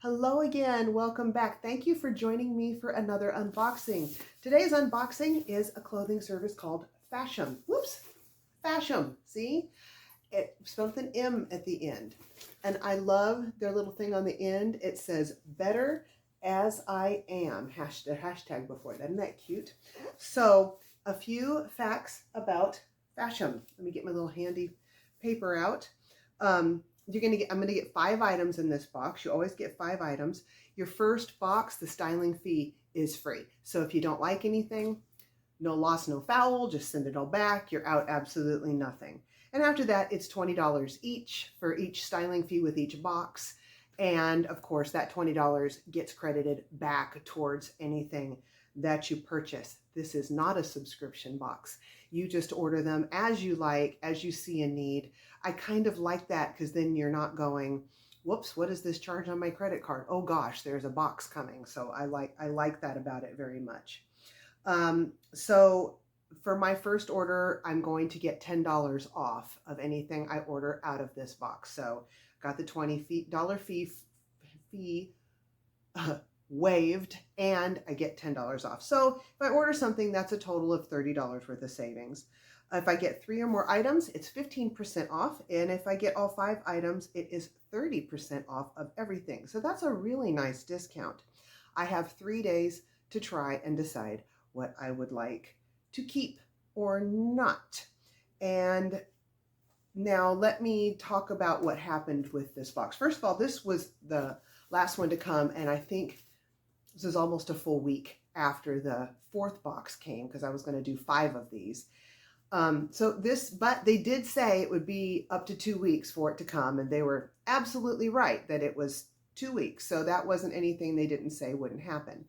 Hello again, welcome back. Thank you for joining me for another unboxing. Today's unboxing is a clothing service called Fashom. Whoops, Fashom, see? It spelled with an M at the end. And I love their little thing on the end. It says, better as I am, hashtag before that. Isn't that cute? So a few facts about Fashom. Let me get my little handy paper out. I'm gonna get 5 items in this box. You always get 5 items. Your first box, the styling fee is free. So if you don't like anything, no loss, no foul, just send it all back. You're out absolutely nothing. And after that, it's $20 each for each styling fee with each box. And of course, that $20 gets credited back towards anything that you purchase. This is not a subscription box. You just order them as you like, as you see a need. I kind of like that because then you're not going, whoops, what is this charge on my credit card? Oh gosh, there's a box coming. So I like that about it very much. So for my first order, I'm going to get $10 off of anything I order out of this box. So got the $20 fee waived, and I get $10 off. So if I order something, that's a total of $30 worth of savings. If I get 3 or more items, it's 15% off. And if I get all 5 items, it is 30% off of everything. So that's a really nice discount. I have 3 days to try and decide what I would like to keep or not. And now let me talk about what happened with this box. First of all, this was the last one to come, and I think this is almost a full week after the 4th box came because I was going to do 5 of these. But they did say it would be up to 2 weeks for it to come, and they were absolutely right that it was 2 weeks. So that wasn't anything they didn't say wouldn't happen.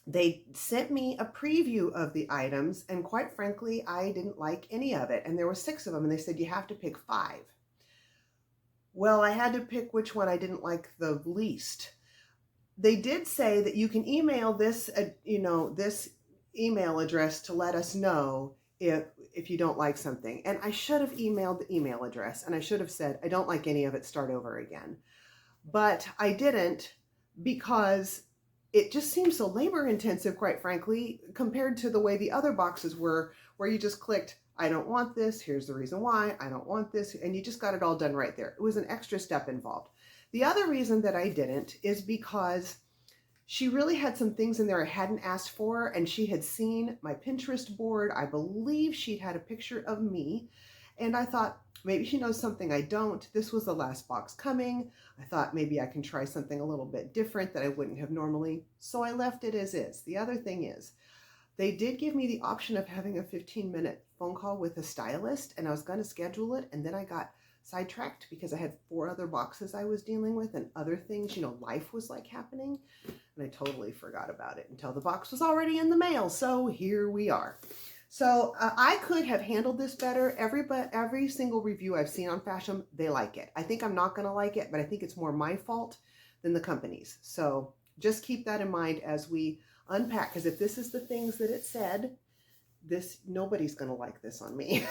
They sent me a preview of the items, and quite frankly, I didn't like any of it. And there were 6 of them, and they said you have to pick 5. Well, I had to pick which one I didn't like the least. They did say that you can email this, this email address to let us know if you don't like something. And I should have emailed the email address, and I should have said, I don't like any of it, start over again. But I didn't, because it just seems so labor intensive, quite frankly, compared to the way the other boxes were, where you just clicked, I don't want this, here's the reason why, I don't want this, and you just got it all done right there. It was an extra step involved. The other reason that I didn't is because she really had some things in there I hadn't asked for, and she had seen my Pinterest board. I believe she'd had a picture of me, and I thought, maybe she knows something I don't. This was the last box coming. I thought maybe I can try something a little bit different that I wouldn't have normally, so I left it as is. The other thing is, they did give me the option of having a 15-minute phone call with a stylist, and I was going to schedule it, and then I got sidetracked because I had 4 other boxes I was dealing with and other things, life was like happening, and I totally forgot about it until the box was already in the mail. So here we are. So I could have handled this better. Every single review I've seen on Fashom, they like it. I think I'm not going to like it, but I think it's more my fault than the company's. So just keep that in mind as we unpack, because if this is the things that it said, nobody's going to like this on me.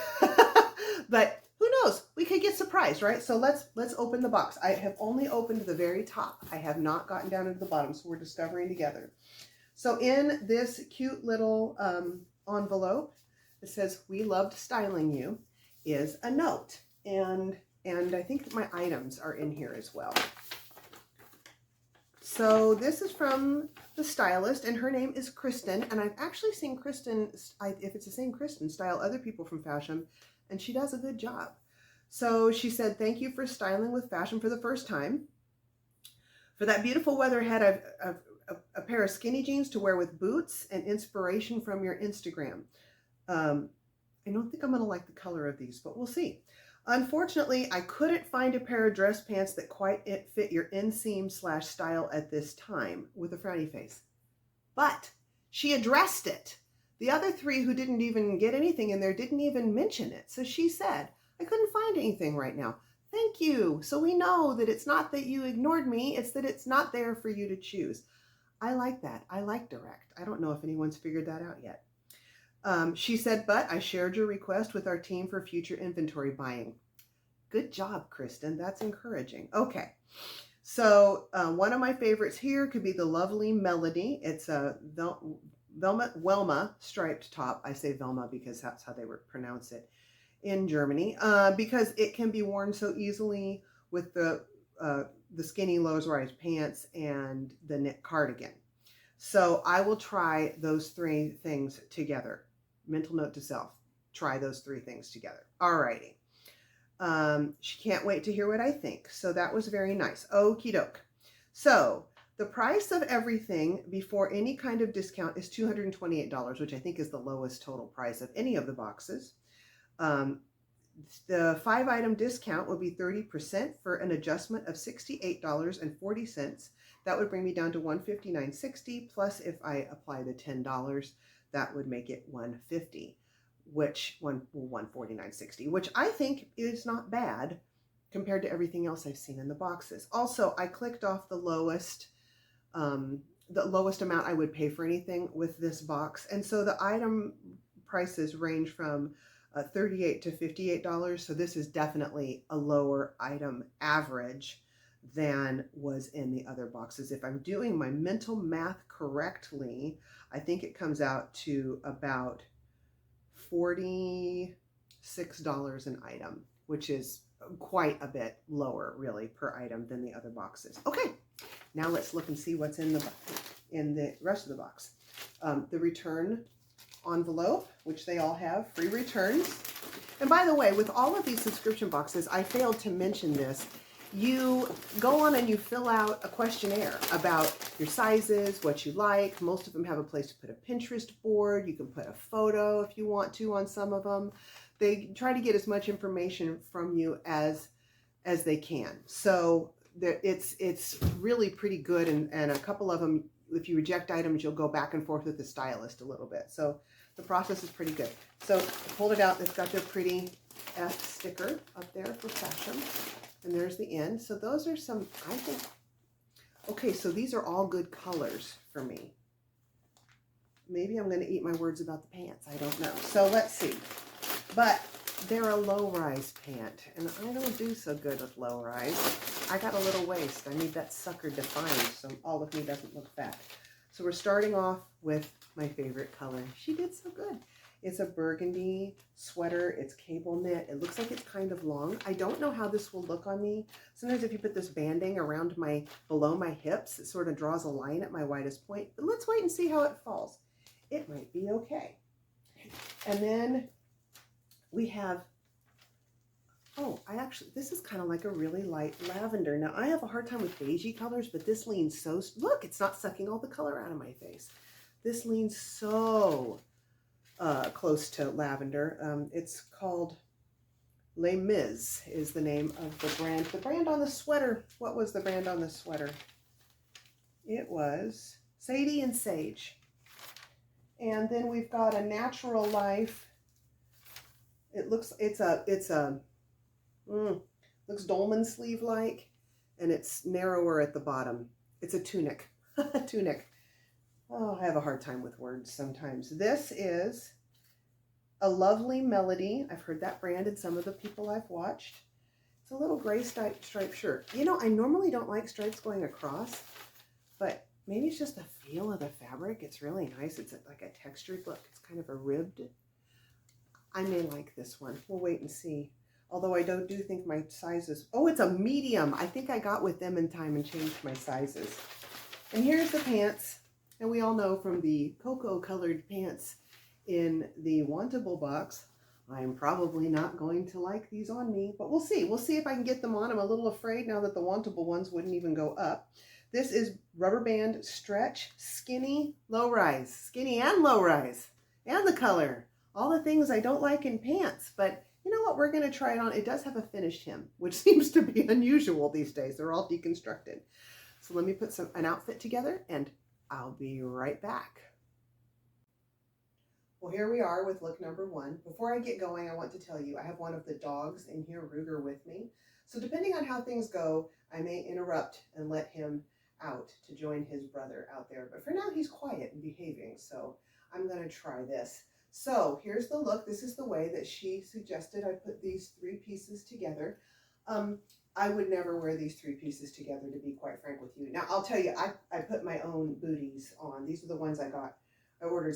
But who knows? We could get surprised, right? So let's open the box. I have only opened the very top. I have not gotten down into the bottom, so we're discovering together. So in this cute little envelope, it says, "We loved styling you," is a note. And I think my items are in here as well. So this is from the stylist, and her name is Kristen. And I've actually seen Kristen, if it's the same Kristen, style other people from Fashom, and she does a good job. So she said, "Thank you for styling with Fashom for the first time. For that beautiful weather ahead, I've a pair of skinny jeans to wear with boots and inspiration from your Instagram." I don't think I'm going to like the color of these, but we'll see. "Unfortunately, I couldn't find a pair of dress pants that quite fit your inseam/style at this time," with a frowny face. But she addressed it. The other 3 who didn't even get anything in there didn't even mention it. So she said, "I couldn't find anything right now. Thank you. So we know that it's not that you ignored me, it's that it's not there for you to choose." I like that. I like direct. I don't know if anyone's figured that out yet. She said, "But I shared your request with our team for future inventory buying." Good job, Kristen. That's encouraging. Okay. So one of my favorites here could be the Lovely Melody. It's a Velma striped top. I say Velma because that's how they would pronounce it in Germany, because it can be worn so easily with the skinny low-rise pants and the knit cardigan. So I will try those three things together. Mental note to self, try those three things together. Alrighty. She can't wait to hear what I think. So that was very nice. Okie doke. So the price of everything before any kind of discount is $228, which I think is the lowest total price of any of the boxes. The 5-item discount would be 30% for an adjustment of $68.40. That would bring me down to $159.60. Plus, if I apply the $10, that would make it $150, $149.60, which I think is not bad compared to everything else I've seen in the boxes. Also, I clicked off the lowest amount I would pay for anything with this box, and so the item prices range from $38 to $58. So this is definitely a lower item average than was in the other boxes. If I'm doing my mental math correctly, I think it comes out to about $46 an item, which is quite a bit lower really per item than the other boxes. Okay, now let's look and see what's in the rest of the box. The return envelope, which they all have, free returns. And by the way, with all of these subscription boxes, I failed to mention this. You go on and you fill out a questionnaire about your sizes, what you like. Most of them have a place to put a Pinterest board. You can put a photo if you want to on some of them. They try to get as much information from you as they can. So it's really pretty good. And a couple of them, if you reject items, you'll go back and forth with the stylist a little bit. So the process is pretty good. So I pulled it out. It's got their pretty F sticker up there for fashion. And there's the end. So those are some, I think, okay, so these are all good colors for me. Maybe I'm going to eat my words about the pants. I don't know. So let's see. But they're a low-rise pant, and I don't do so good with low-rise. I got a little waist. I need that sucker defined so all of me doesn't look fat. So we're starting off with my favorite color. She did so good. It's a burgundy sweater. It's cable knit. It looks like it's kind of long. I don't know how this will look on me. Sometimes if you put this banding around below my hips, it sort of draws a line at my widest point. But let's wait and see how it falls. It might be okay. And then we have, this is kind of like a really light lavender. Now, I have a hard time with beigey colors, but this leans so, look, it's not sucking all the color out of my face. This leans so close to lavender. It's called Les Mis is the name of the brand. The brand on the sweater, what was the brand on the sweater? It was Sadie and Sage. And then we've got a Natural Life. It looks, looks dolman sleeve like, and it's narrower at the bottom. It's a tunic, tunic. Oh, I have a hard time with words sometimes. This is a Lovely Melody. I've heard that brand in some of the people I've watched. It's a little gray striped shirt. You know, I normally don't like stripes going across, but maybe it's just the feel of the fabric. It's really nice. It's like a textured look. It's kind of a ribbed. I may like this one. We'll wait and see. Although I do think my sizes, oh, it's a medium. I think I got with them in time and changed my sizes. And here's the pants. And we all know from the cocoa colored pants in the Wantable box, I'm probably not going to like these on me, but we'll see. We'll see if I can get them on. I'm a little afraid now that the Wantable ones wouldn't even go up. This is rubber band stretch, skinny, low rise, skinny and low rise, and the color. All the things I don't like in pants, but you know what? We're going to try it on. It does have a finished hem, which seems to be unusual these days. They're all deconstructed. So let me put an outfit together and I'll be right back. Well, here we are with look number one. Before I get going, I want to tell you I have one of the dogs in here, Ruger, with me. So depending on how things go, I may interrupt and let him out to join his brother out there. But for now, he's quiet and behaving, so I'm going to try this. So here's the look. This is the way that she suggested I put these three pieces together. I would never wear these three pieces together, to be quite frank with you. Now, I'll tell you, I put my own booties on. These are the ones I got. I ordered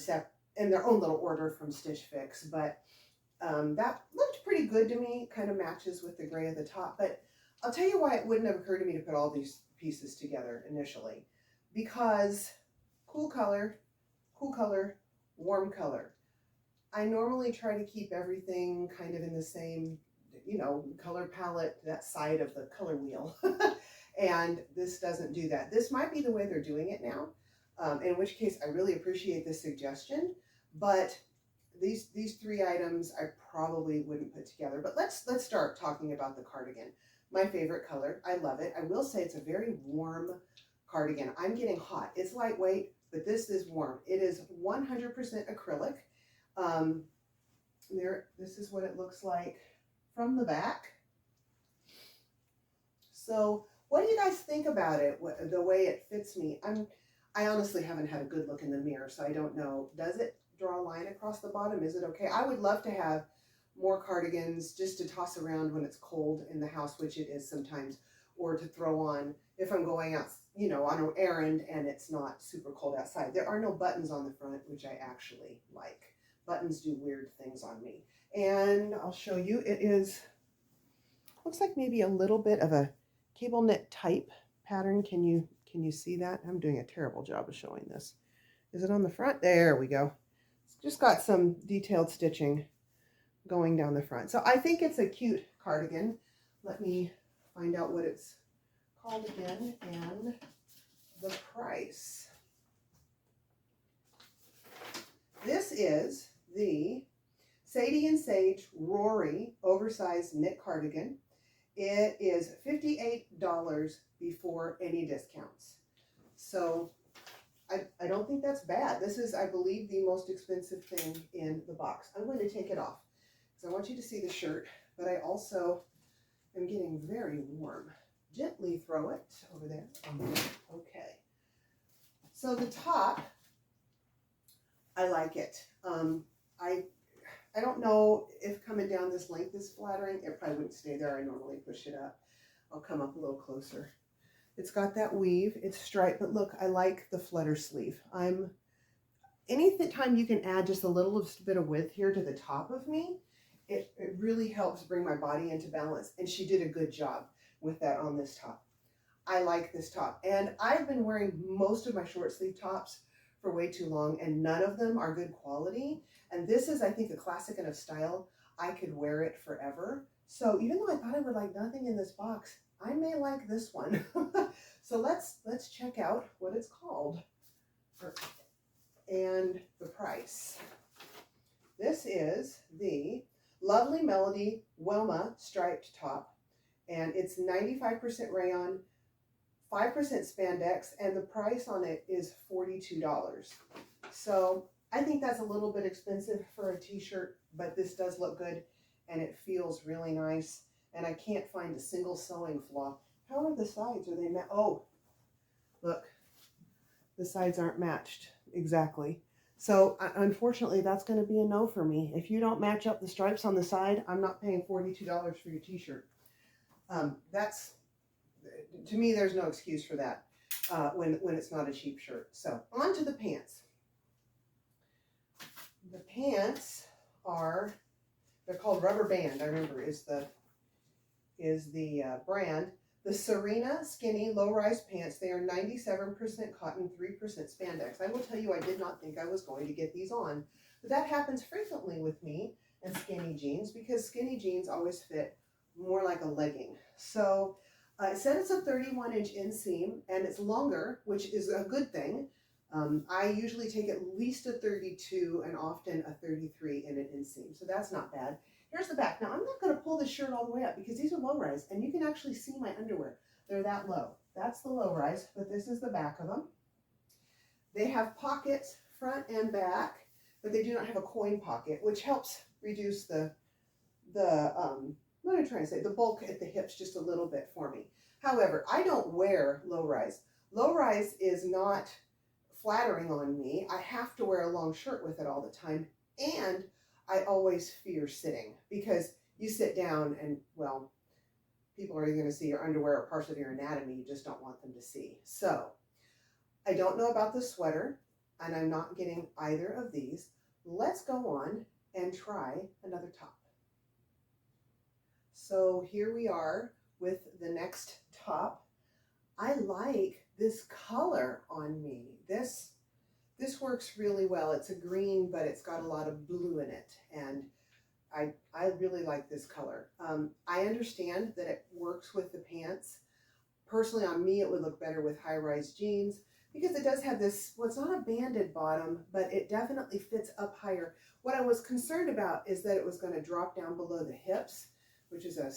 in their own little order from Stitch Fix, but that looked pretty good to me. Kind of matches with the gray of the top. But I'll tell you why it wouldn't have occurred to me to put all these pieces together initially. Because cool color, warm color. I normally try to keep everything kind of in the same, color palette, that side of the color wheel. And this doesn't do that. This might be the way they're doing it now, in which case I really appreciate this suggestion. But these three items I probably wouldn't put together. But let's start talking about the cardigan. My favorite color. I love it. I will say it's a very warm cardigan. I'm getting hot. It's lightweight, but this is warm. It is 100% acrylic. This is what it looks like from the back. So what do you guys think about it, the way it fits me? I honestly haven't had a good look in the mirror, so I don't know. Does it draw a line across the bottom? Is it okay? I would love to have more cardigans just to toss around when it's cold in the house, which it is sometimes, or to throw on if I'm going out, on an errand and it's not super cold outside. There are no buttons on the front, which I actually like. Buttons do weird things on me. And I'll show you, looks like maybe a little bit of a cable knit type pattern. Can you see that? I'm doing a terrible job of showing this. Is it on the front? There we go. It's just got some detailed stitching going down the front. So I think it's a cute cardigan. Let me find out what it's called again and the price. This is the Sadie and Sage Rory oversized knit cardigan. It is $58 before any discounts. So I don't think that's bad. This is, I believe, the most expensive thing in the box. I'm going to take it off because I want you to see the shirt, but I also am getting very warm. Gently throw it over there. Okay. So the top, I like it. I don't know if coming down this length is flattering. It probably wouldn't stay there. I normally push it up. I'll come up a little closer. It's got that weave. It's striped, but look, I like the flutter sleeve. Anything time you can add just a little bit of width here to the top of me, it really helps bring my body into balance. And she did a good job with that on this top. I like this top. And I've been wearing most of my short sleeve tops for way too long, and none of them are good quality. And this is, I think, a classic enough style. I could wear it forever. So even though I thought I would like nothing in this box, I may like this one. So let's check out what it's called and the price. This is the Lovely Melody Wilma striped top, and it's 95% rayon, 5% spandex, and the price on it is $42. So I think that's a little bit expensive for a t-shirt, but this does look good and it feels really nice. And I can't find a single sewing flaw. How are the sides? Are they oh, look, the sides aren't matched exactly. So unfortunately, that's going to be a no for me. If you don't match up the stripes on the side, I'm not paying $42 for your t-shirt. To me, there's no excuse for that when it's not a cheap shirt. So on to the pants. The pants they're called Rubber Band, I remember is the brand. The Serena Skinny Low-Rise Pants, they are 97% cotton, 3% spandex. I will tell you, I did not think I was going to get these on, but that happens frequently with me and skinny jeans because skinny jeans always fit more like a legging. So it said it's a 31-inch inseam and it's longer, which is a good thing. I usually take at least a 32 and often a 33 in an inseam, so that's not bad. Here's the back. Now, I'm not going to pull this shirt all the way up because these are low rise, and you can actually see my underwear. They're that low. That's the low rise, but this is the back of them. They have pockets front and back, but they do not have a coin pocket, which helps reduce what am I trying to say? The bulk at the hips just a little bit for me. However, I don't wear low rise. Low rise is not flattering on me. I have to wear a long shirt with it all the time, and I always fear sitting because you sit down and, well, people are going to see your underwear or parts of your anatomy you just don't want them to see. So I don't know about the sweater, and I'm not getting either of these. Let's go on and try another top. So here we are with the next top. I like this color on me. This works really well. It's a green, but it's got a lot of blue in it, and I really like this color. I understand that it works with the pants. Personally, on me, it would look better with high-rise jeans because it does have this, well, it's not a banded bottom, but it definitely fits up higher. What I was concerned about is that it was going to drop down below the hips, which is a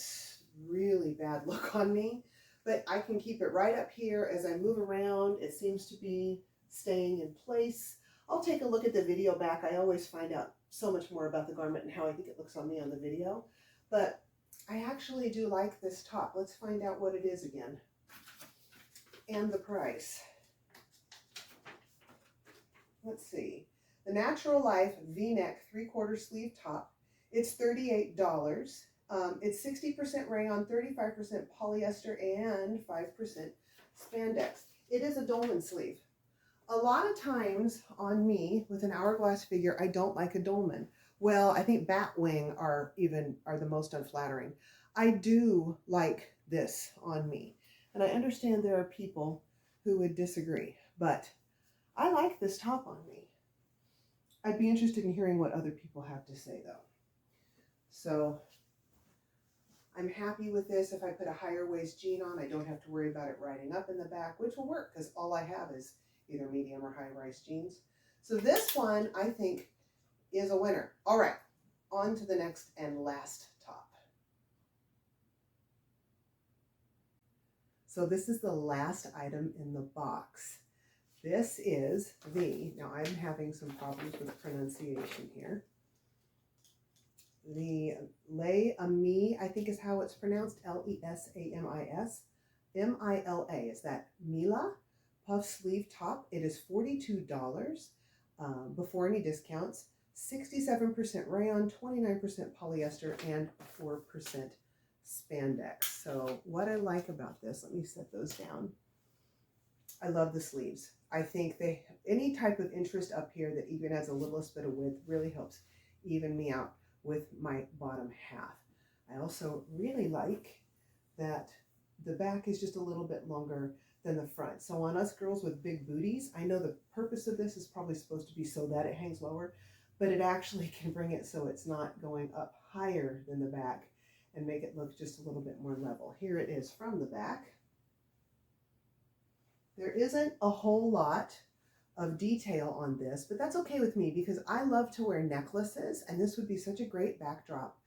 really bad look on me. But I can keep it right up here as I move around. It seems to be staying in place. I'll take a look at the video back. I always find out so much more about the garment and how I think it looks on me on the video. But I actually do like this top. Let's find out what it is again and the price. Let's see. The Natural Life V-neck 3/4 sleeve top. It's $38. It's 60% rayon, 35% polyester, and 5% spandex. It is a dolman sleeve. A lot of times on me with an hourglass figure, I don't like a dolman. Well, I think bat wing are the most unflattering. I do like this on me. And I understand there are people who would disagree, but I like this top on me. I'd be interested in hearing what other people have to say though. So I'm happy with this. If I put a higher waist jean on, I don't have to worry about it riding up in the back, which will work because all I have is either medium or high rise jeans. So this one, I think, is a winner. All right, on to the next and last top. So this is the last item in the box. This is now I'm having some problems with pronunciation here. The Les Amis, I think is how it's pronounced, Lesamis, Mila. Is that Mila? Puff sleeve top. It is $42 before any discounts. 67% rayon, 29% polyester, and 4% spandex. So what I like about this, let me set those down. I love the sleeves. I think any type of interest up here that even has a littlest bit of width really helps even me out with my bottom half. I also really like that the back is just a little bit longer than the front. So on us girls with big booties, I know the purpose of this is probably supposed to be so that it hangs lower, but it actually can bring it so it's not going up higher than the back and make it look just a little bit more level. Here it is from the back. There isn't a whole lot of detail on this, but that's okay with me because I love to wear necklaces, and this would be such a great backdrop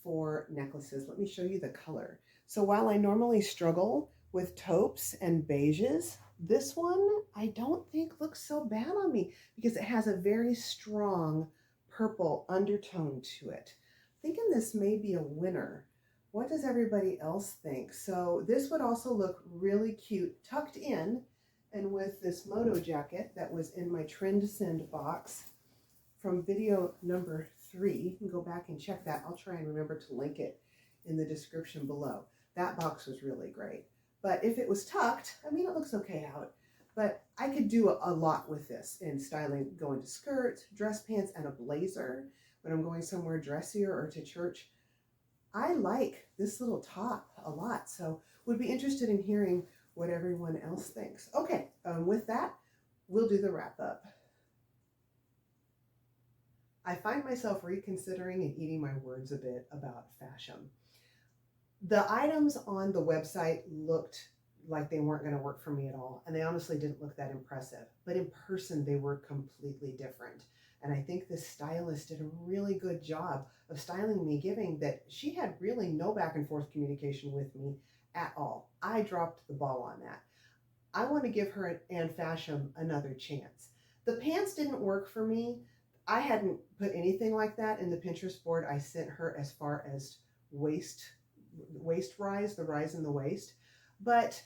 for necklaces. Let me show you the color. So while I normally struggle with taupes and beiges, this one I don't think looks so bad on me because it has a very strong purple undertone to it. I'm thinking this may be a winner. What does everybody else think? So this would also look really cute tucked in, and with this moto jacket that was in my Trendsend box from video number 3. You can go back and check that. I'll try and remember to link it in the description below. That box was really great. But if it was tucked, I mean, it looks okay out. But I could do a lot with this in styling, going to skirts, dress pants, and a blazer when I'm going somewhere dressier or to church. I like this little top a lot, so would be interested in hearing what everyone else thinks. Okay, with that, we'll do the wrap up. I find myself reconsidering and eating my words a bit about Fashom. The items on the website looked like they weren't going to work for me at all, and they honestly didn't look that impressive. But in person, they were completely different. And I think the stylist did a really good job of styling me, given that she had really no back and forth communication with me at all. I dropped the ball on that. I want to give her and Fashom another chance. The pants didn't work for me. I hadn't put anything like that in the Pinterest board I sent her as far as waist rise, the rise in the waist. But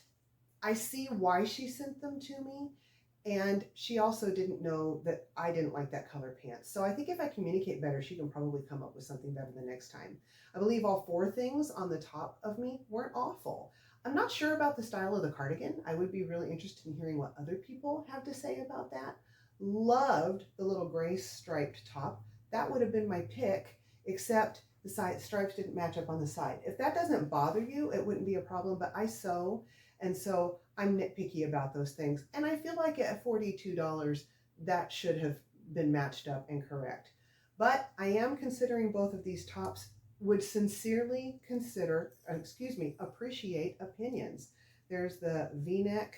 I see why she sent them to me. And she also didn't know that I didn't like that color pants. So I think if I communicate better, she can probably come up with something better the next time. I believe all four things on the top of me weren't awful. I'm not sure about the style of the cardigan. I would be really interested in hearing what other people have to say about that. Loved the little gray striped top. That would have been my pick, except the side stripes didn't match up on the side. If that doesn't bother you, it wouldn't be a problem, but I sew, and so I'm nitpicky about those things. And I feel like at $42, that should have been matched up and correct. But I am considering both of these tops, would sincerely appreciate opinions. There's the V-neck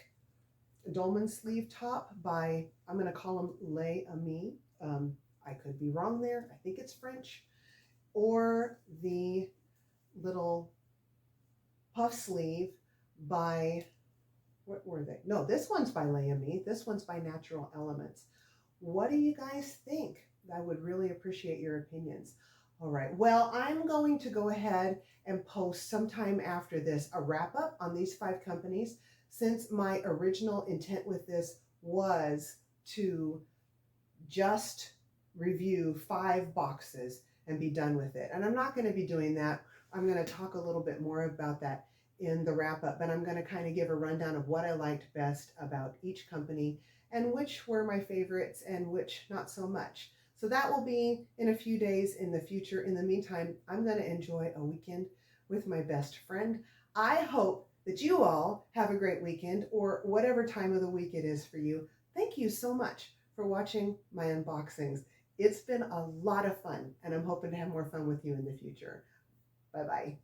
dolman sleeve top by, I'm going to call them Les Amis. I could be wrong there. I think it's French. Or the little puff sleeve by, what were they? No, this one's by Les Amis. This one's by Natural Elements. What do you guys think? I would really appreciate your opinions. All right, well, I'm going to go ahead and post sometime after this a wrap up on these 5 companies, since my original intent with this was to just review 5 boxes and be done with it. And I'm not going to be doing that. I'm going to talk a little bit more about that in the wrap up, but I'm going to kind of give a rundown of what I liked best about each company and which were my favorites and which not so much. So that will be in a few days in the future. In the meantime, I'm going to enjoy a weekend with my best friend. I hope that you all have a great weekend, or whatever time of the week it is for you. Thank you so much for watching my unboxings. It's been a lot of fun, and I'm hoping to have more fun with you in the future. Bye-bye.